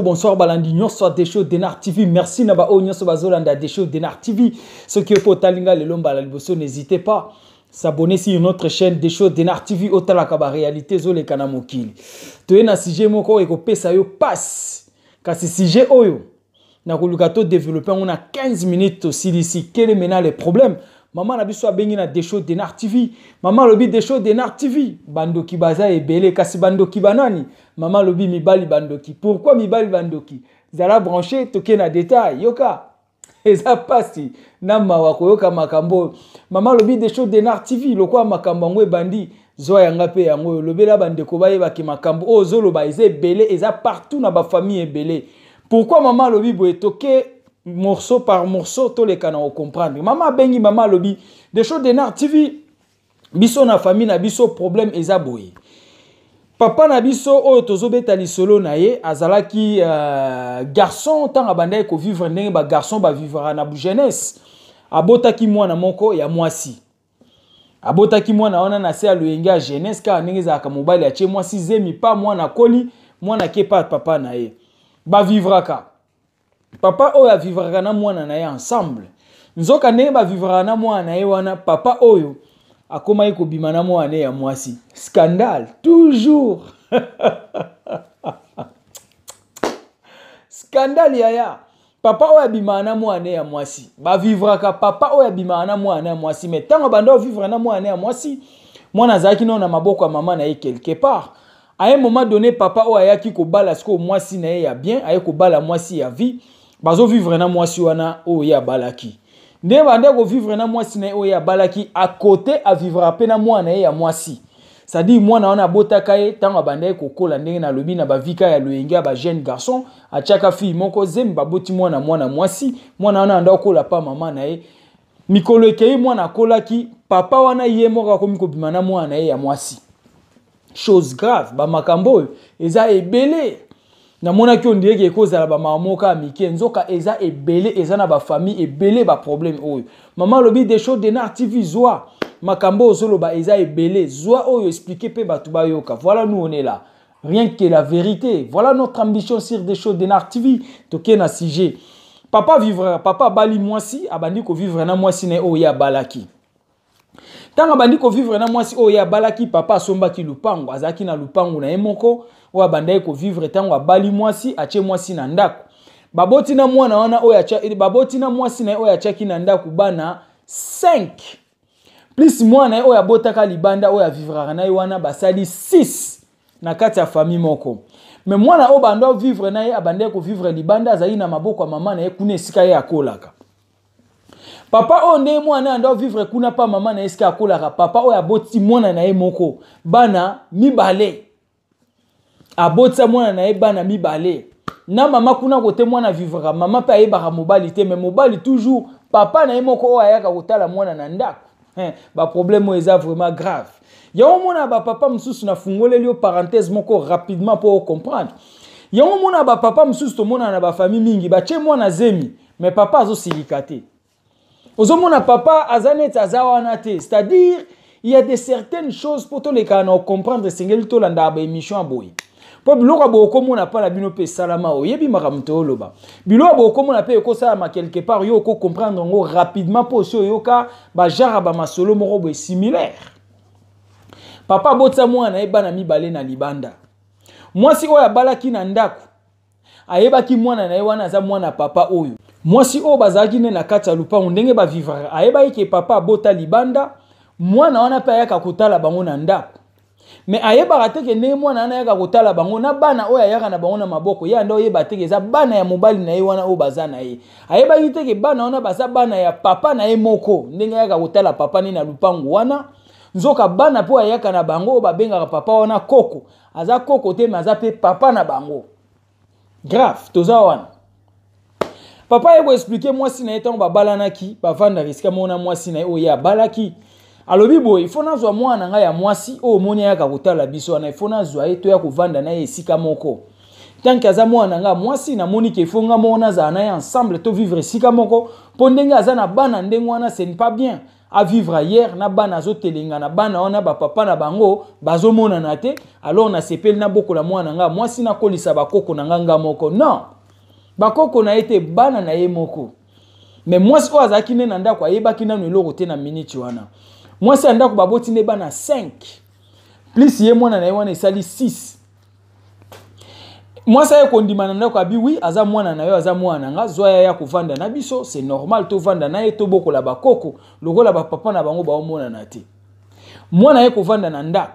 Bonsoir Balandi, nyonso Desho Denar TV. Merci Naba O nyonso bazolanda Desho Denar TV. Ceux qui ont talinga le lomba la liboso, n'hésitez pas s'abonner sur notre chaîne Desho Denar TV. Otalaka ba réalité zo le kanamokili. Toye na sujet moko eko pesa yo passe. Kasi sujet oyo na koluka to développer on a 15 minutes aussi d'ici. Quel est maintenant le problème? Maman na biso abengi na Desho Denar TV. Maman lobi Desho Denar TV. Bandoki baza ebele kasi bandoki banani. Maman lobi mibali bandoki. Pourquoi mibali bandoki? Zala branché toke na détail. Yoka. Eza pasi. Na mawako yoka makambo. Maman lobi Desho Denar TV. Lokwa makambo ngwe bandi. Zoa yanga pe yango. Lobela bandeko baye baki makambo. Oh zolo ba eza ebele. Eza partout na ba famille ebele. Pourquoi maman lobi boye toke morceau par morceau tous les canaux comprendre. Maman bengi maman lobi Desho Denar TV. Biso na famille na biso problème eza boye. Papa na biso oyo tozobeta lisolo na ye azalaki garçon tanga bandaye ko vivre ndenge ba garçon ba vivra na jeunesse. Abotaki mwana moko ya mwasi. Abotaki mwana wana na se aluyenga jeunesse ka ndenge za ka mobali ache mwasi zemi pa mwana koli mwana ke pa papa na ye. Ba vivraka. Papa oyo avivraka na mwana na ye ensemble. Nzoka ndenge ba vivraka na mwana na ye wana papa oyo akoma yiko bima na mwana ya mwasi. Scandale toujours. Scandale yaya. Papa oyo bima na mwana ya mwasi. Ba vivraka papa oyo bima na mwana ya mwasi mais tango bando vivre na mwana ya mwasi mwana zaki no na maboko ya mama na ye quelque part. À un moment donné papa oyo ayaki ko bala sko mwasi na ye ya bien, aye ko bala mwasi ya vie. Bazo vivre na mwasi wana oyo ya balaki. Nde bande ko vivre na mwasi na oyo ya balaki à côté à vivre à peine mwana ya mwasi. Ça dit mwana wana botaka ye tango bande ko kola ndenge na lobi na ba vika ya loyenga ba jeune garçon a chaka fille moko zem ba boti mwana mwasi mwana wana anda kola pa mama na ye mikolo ekei mwana kolaki papa wana ye moko ko mikobima na mwana ya mwasi. Chose grave ba makambo eza ebele. Na mona ki on dirait que kozala ba mamoka mike nzoka eza ebele eza na ba famille ebele ba problème oyo. Maman lobi Desho Denar TV zoa makambo ozolo ba eza ebele zoa oyo expliquer pe batu ba yoka. Voilà nous on est là. Rien que la vérité. Voilà notre ambition sur Desho Denar TV. Toke na sujet. Papa vivra papa bali mwasi abandi ko vivre na mwasi na oya balaki. Tanga bandi ko vivre na mwasi oya balaki papa sombaki lupango azaki na lupango na emoko oya bandai ko vivre tango bali mwasi ache mwasi na ndako baboti na mwana wana oya cha baboti na mwasi na oya chaki na ndako bana 5 plus mwana oya botaka libanda oya vivre na wana basali 6 na kati ya famille moko mais mwana o bando vivre na ye abandai ko vivre libanda azali na maboko ya mama na ye kuna esika ye akolaka. Papa onde mwana ando vivre kuna pa mama na eska akolaka papa oya boti mwana na ye moko bana mibale abotsa mwana na ye bana mibale na mama kuna kote mwana vivre mama pa yebaka mobali te mais mobali toujours papa na ye moko oya yaka kotala mwana na ndako ba problème eza vraiment grave yango mona ba papa msusu na fungoleli yo parenthèse moko rapidement pour comprendre yango mona ba papa msusu to mona na ba famille mingi ba che mwana zemi mais papa azo silikate. Ozomona papa azanet azawana te, c'est-à-dire il y a des certaines choses pour tous les cas à comprendre singeli to landa ba émission boy. Po biloko bo ko mona pa la bino pe salama o yebi makamto loba. Biloko bo ko mona pe ko salama quelque part yo ko comprendre ngo rapidement po so yoka ba jara ba masolo moko bo similaire. Papa botsa mwana ebana mibale na libanda. Mwasi oya balaki na ndako. Ayebaki mwana na ye wana za mwana papa oyo. Mwasi o bazaki ne na kati ya lupango ndenge ba vivre ayeba ke papa bota libanda mwana wana pa yaka kotala bango na ndako mais ayeba rateke ndenge mwana wana yaka kotala bango na bana oya yaka na bango na maboko ya ndo yeba teke za bana ya mobali na ye wana o baza na ye ayeba yiteke bana wana baza bana ya papa na ye moko ndenge yaka kotala papa ni na lupango wana nzoka bana po yaka na bango ba benga papa wana koko aza koko te maza pe papa na bango grave toza wana. Papa yebo expliquer moi si na etango ba balanaki ba vanda risika mona moi si na oya balaki alobi boy il faut na zwa mwana nga ya mwasi o moni ya ka kotala biso na il faut na zwa eto ya kovanda na esika moko tant que za mwana nga mwasi na moni ke fonga mona za na ensemble to vivre esika moko po ndenge aza na bana ndenge wana c'est pas bien à vivre ailleurs na bana zo telenga na bana ona ba papa na bango bazo mona na te alors na sepeli na boko la mwana nga moi sina kolisa bakoko na nga moko non bakoko na été bana na ye moko mais moi si azaki ne na ndako ayebaki na eloko te na minute wana moi si ndako baboti ne bana 5 plus ye mwana na ye wana esali 6 moi ça kondima na ndako abi oui aza mwana na yo aza mwana nga zoya ya kovanda na biso c'est normal to vanda na ye to bokola bakoko lokola ba papa na bango ba omona na te mwana ye kovanda na ndako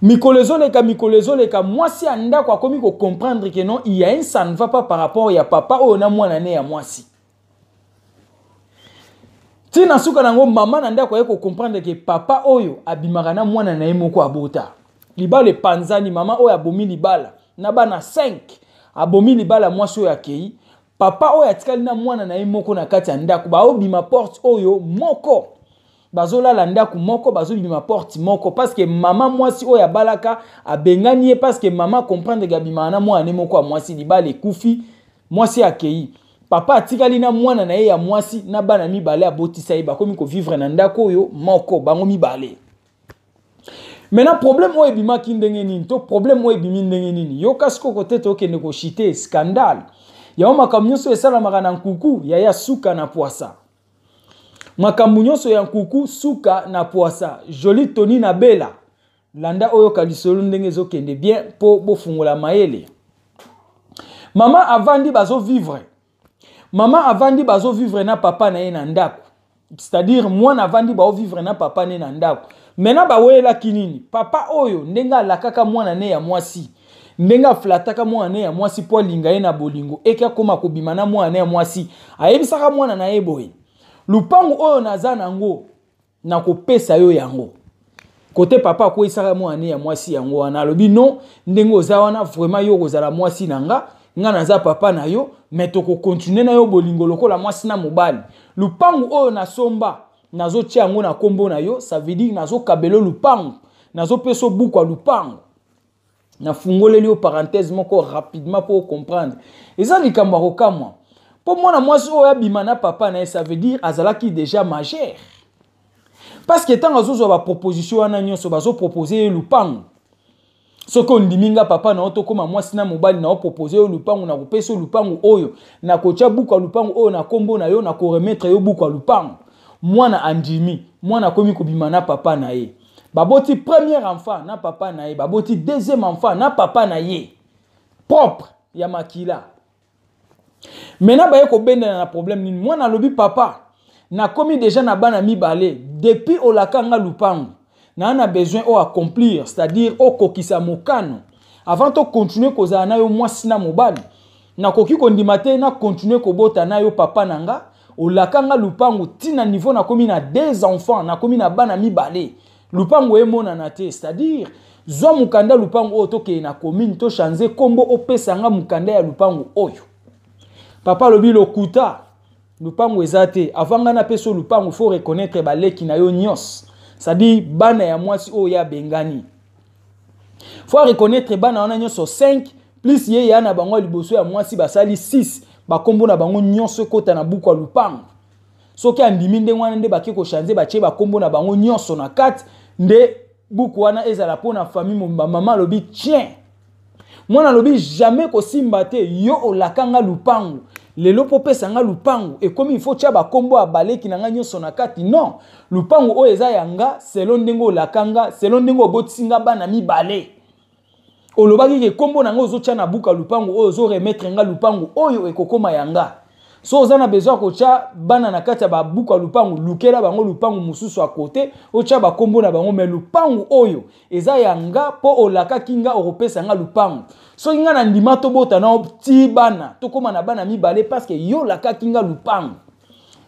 mikolezoleka moi si ndako akomi ko comprendre que non il y a un ça ne va pas par rapport ya papa o na mwana ne ya mwasi tina suka nango mama na ndako ye ko comprendre que papa oyo abimaka na mwana na ye moko abota libala le panzani mama oyo abomi libala na bana 5 abomi libala mwasi oyo akei papa oyo atikali na mwana na ye moko na kati ya ndako ba obima porte oyo moko bazolala ndako moko bazobima porte moko parce que mama mwasi oyo abalaka abengani ye parce que mama comprendre gabima na mwana ne moko ya mwasi libala ekufi mwasi akei papa atikali na mwana na ye ya mwasi na bana mibale abotisa ye bakomi ko vivre na ndako oyo moko bango mibale. Maintenant problème oyo ebimaki ndenge nini to problème oyo ebimi ndenge nini yo kasi côté to ke négocier scandale ya makambo nyonso esalamaka na nkuku ya suka na poisa makambo nyonso ya nkuku suka na poisa joli Tony na Bella landa oyo kalisolo ndenge ezokende bien po bofungola mayele mama avandi bazo vivre na papa na ye na ndako c'est-à-dire mwana avandi ba vivre na papa ne na ndako maintenant ba wela kinini papa oyo ndenga lakaka mwana ne ya mwasi ndenga flataka mwana ne ya mwasi po linga ye na bolingo eka koma kobima na mwana ne ya mwasi ayebisaka mwana na ye boye lupangu oyo naza nango na kopesa yo yango côté papa ko isaka mwana ne ya mwasi yango wana alobi non ndengo oza wana vraiment yo kozala mwasi nanga nga naza papa na yo mais to ko continuer na yo bolingo lokola mwasi na mobali lupangu oyo na somba nazo tia yango na kombo na yo ça veut dire nazo kabelo lupangu nazo peso buku a lupangu na fungoleli yo parenthèse moko rapidement pour comprendre eza likambo kokamwa po mwana mwasi oyo abima na papa na ye ça veut dire azalaki déjà majeur parce que tant azo ba proposition wana nyonso bazo proposer lupangu soko ndiminga papa na oto koma mwasi na mobali na proposer yo lupangu na kopesa lupangu oyo na kocha buku a lupangu oyo na kombo na yo na ko remettre yo buku a lupangu mwana andimi mwana komi kobima na papa na ye baboti premier enfant na papa na ye baboti deuxième enfant na papa na ye propre ya makila maintenant baye ko benda na problème nini mwana lobi papa na komi déjà na bana mibale depuis olakanga lupangu na besoin o accomplir c'est-à-dire o kokisa mokano avant to continuer kozala na yo mwasi na mobali na koki kondima te na continuer kobota na yo papa nanga olakanga lupangu tina niveau na komi na 2 enfants na komi na bana mibale lupangu emona na te c'est-à-dire zwa mukanda lupangu oyo toke na commune to changer kombo opesanga mukanda ya lupangu oyo papa lobi lokuta lupangu ezate avanga na peso lupangu faut reconnaître baleki na yo nyos c'est-à-dire bana ya mwasi oyo ya bengani faut reconnaître bana wana nyonso 5 plus ye ya na bango liboso ya mwasi basali 6 bakombo na bango nyonso kota na buku a lupangu soki andimi nde wana nde baki ko changer batie bakombo na bango nyonso na 4 nde buku wana ezala pona famille mama lobi tien mwana lobi jamais ko simba te yo olakanga lupangu lelo popesa nga lupangu et comme il faut tia bakombo a baleki na nga nyonso na 4 non lupangu oyo eza yanga selon ndengo olakanga selon ndengo obotisinga bana mibale olobaki ke kombo na nga ozotia na buka lupangu oyo ozo remettre nga lupangu oyo ekokoma yanga so oza na besoin kotia bana na kati ya babuka lupangu lukela bango lupangu mususu a côté otia bakombo na bango mais lupangu oyo eza yanga po olakaki nga okopesa nga lupangu so nga na ndima to bota na ti bana to koma na bana mibale parce que yo lakaki nga lupangu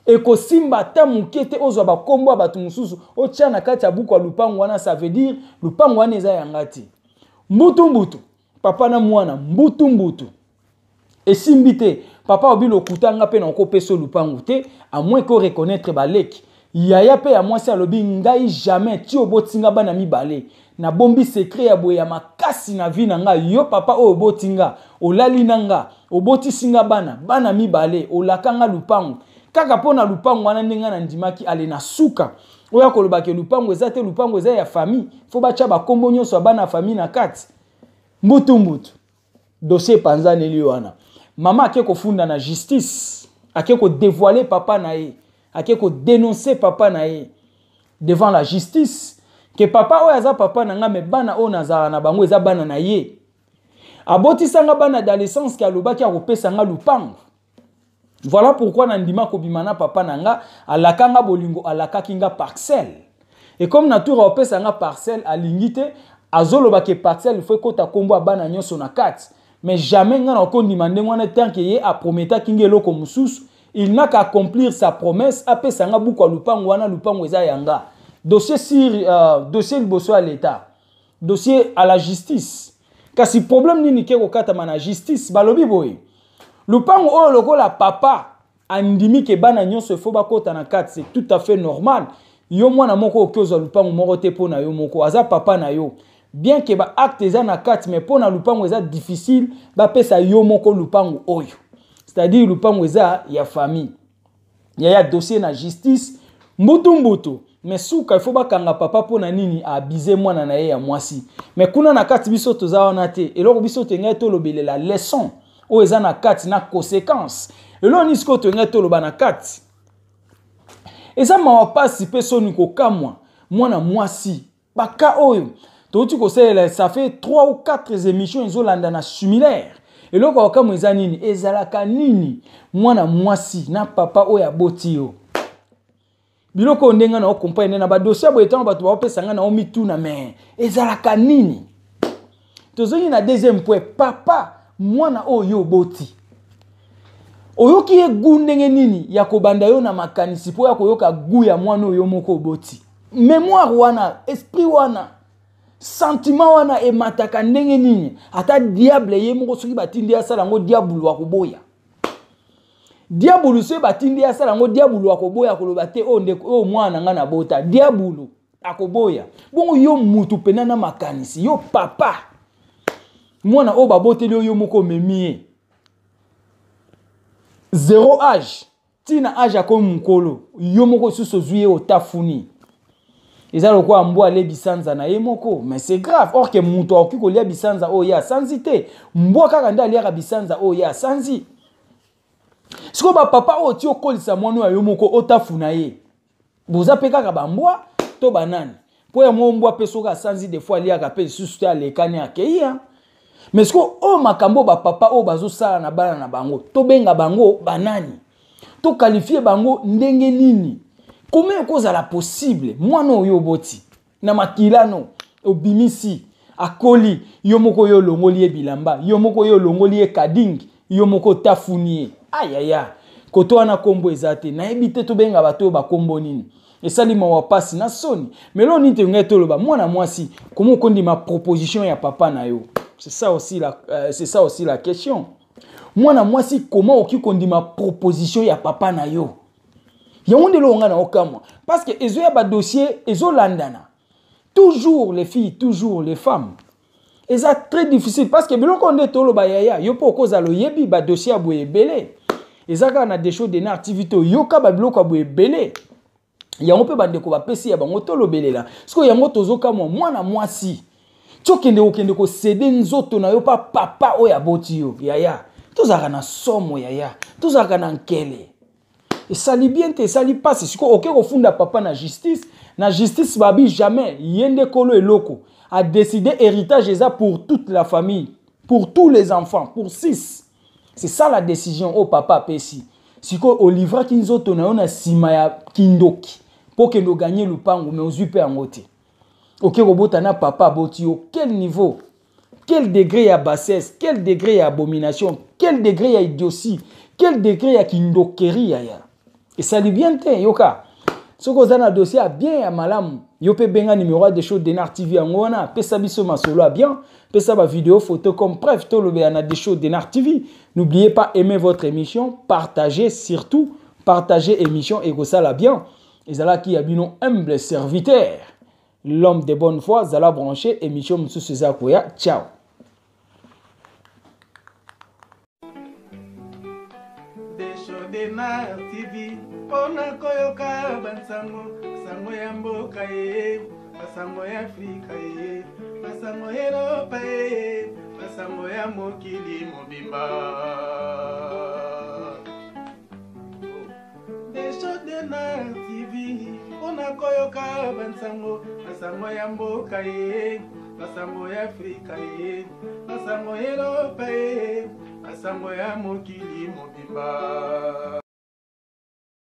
ekosimba ta mukete ozwa bakombo ya bato mususu otia na kati ya buka lupangu wana ça veut dire lupangu wana eza yanga ti mbutu papa na mwana mbutu esimbi te papa obilo kutanga pe na kopeso lupangu te à moins que reconnaître baleki yaya pe ya mwasi alobi ngai jamais ti obotinga bana mibale na bombi secret ya boya makasi na vie na nga yo papa o obotinga olali nanga obotisinga bana mibale olakanga lupangu kaka pona lupango wana ndenga na ndimaki ale na suka oya koloba ke lupango eza te lupango eza ya famille fo bacha ba kombo nyonso bana famille na kati mbutu dossier panzane li wana mama ake kofunda na justice ake ko dévoiler papa na ye ake ko dénoncer papa na ye devant la justice que papa oya za papa na nga me bana o nazara na bango eza bana na ye aboti sanga bana d'adolescence ki alobaki akopesa nga lupango. Voilà pourquoi nandima kobimana papa nanga alakanga bolingo alakaki nga parcelle. Et comme natura opesa nga parcelle alingite azoloba ke parcelle faut kota kombo bana nyonso na kati. Mais jamais nga na kondimande ngwana tant que ye a prometa kingelo ko mususu, il n'a qu'à accomplir sa promesse apesa nga buku lupango wana lupango eza yanga. Dossier sur dossier liboso à l'état. Dossier à la justice. Kasi problème nini ke ko kata na justice balobi boye. Lupango o lokola papa andimi ke bana nyonso fo bakota na kati c'est tout à fait normal. Yo mwana moko okyoza lupango moko te pona yo moko aza papa na yo. Bien que ba acte eza na kati mais pona lupango eza difficile ba pesa yo moko lupango oyo. C'est-à-dire lupango eza ya famille. Ya dossier na justice mbutu. Mais souka il faut bakanga papa pona nini abiser mwana na ye ya mwasi. Mais kuna na kati biso toza wana te eloko biso tenga to lobele la leçon. O eza na kati na conséquence elo nisko to nga to loba na kati eza mawa pasi peso ni ko kamwa mwana mwasi baka oyo to tu ko ça fait 3 ou 4 émissions ezolanda na similaire elo ko kamwa eza nini ezalaka nini mwana mwasi na papa oyo aboti yo biloko ndenga na okompagne na ba dossier bo etango bato ba opesa nga na omituna mais ezalaka nini tozongi na deuxième point papa mwana oyo boti oyoki egu ndenge nini ya kobanda yo na makanisi po ya koyoka gu ya mwana oyo moko boti mémoire wana esprit wana sentiment wana emataka ndenge nini ata diable ye moko soki batindi asala ngo diabulu akoboya diabulu se batindi asala ngo diabulu akoboya koloba te o ndeko o mwana nga na bota diabulu akoboya bongo yo mutu pena na makanisi yo papa mwana o baboteli oyo moko memie zéro âge tina âge akomi mukolo yo moko suso zuye otafuni eza lokwa mbo ale bisanza na ye moko mais c'est grave or que muto oki ko lia bisanza o ya sanzi te mbo kaka nda lia bisanza o ya sanzi siko ba papa o ti okolisa mwana yo moko otafuna ye boza pe kaka bambwa to banani po ya mbwa pesoka sanzi des fois lia ka pe susu te alekani akeia. Mais ce que makambo ba papa o bazo sala na bana na bango to benga bango banani to qualifier bango ndenge nini comment cause la possible mwana oyo boti na makilano obimisi akoli yo moko yo longoli e bilamba yo moko yo longoli e kading yo moko tafunie ayaya koto wana kombo ezate na ebite to benga bato ba kombo nini esali mawa pasi na soni mais lo nite ngeto loba mwana mwasi comment kondi ma proposition ya papa na yo. C'est ça aussi la question. Moi na mwasi comment oki kondima proposition ya papa na yo. Ya onde lo nga na okamwa parce que ezo ya ba dossier ezo landana. Toujours les filles, toujours les femmes. Et ça très difficile parce que biloko onde tolo ba yaya yo po koza lo yebi ba dossier aboye belé. Et ça kana des choses de na activité yo ka ba biloko aboye belé. Ya on peut bande ko ba pesi ya bango tolo belela. Parce que yango tozo kamwa mwana mwasi tokende okende ko céder nzoto na yo pa papa oya boti yo yaya tozaka na somo yaya tozaka na nkele et ça li bien te ça li passe siko oke ko funda papa na justice babi jamais yende kolo eloko a décidé héritage eza pour toute la famille pour tous les enfants pour 6 c'est ça la décision au papa pesi siko olivra ki nzoto na yo na sima ya kindoki pour que no gagner lupango mais ozui pe angote. Ok, robotana papa botio, quel niveau, quel degré à bassesse, quel degré à abomination, quel degré à idiotie, quel degré à kindokeri aya. Et ça lui vient te yoka. Ce que vous avez un dossier à bien à malam, yo pe benga numéro des choses d'Enar TV en wana, pe sabiso masolo à bien, pe sa ba vidéo photo comme bref to le béana des choses d'Enar TV. N'oubliez pas aimer votre émission, partagez surtout, partagez émission et go ça la bien. Et ça là qui a bien humble serviteur. L'homme de bonne foi, Zala branché, émission Moussou César Koya. Ciao. Deshodena TV mpona koyoka bansango sango ya mboka ye basango ya Afrika ye basango ya Europa ye basango ya mokili mobimba Deshodena TV mpona koyoka basango ya mboka ye basango ya Afrika ye basango ya Europa ye basango ya mokili mobimba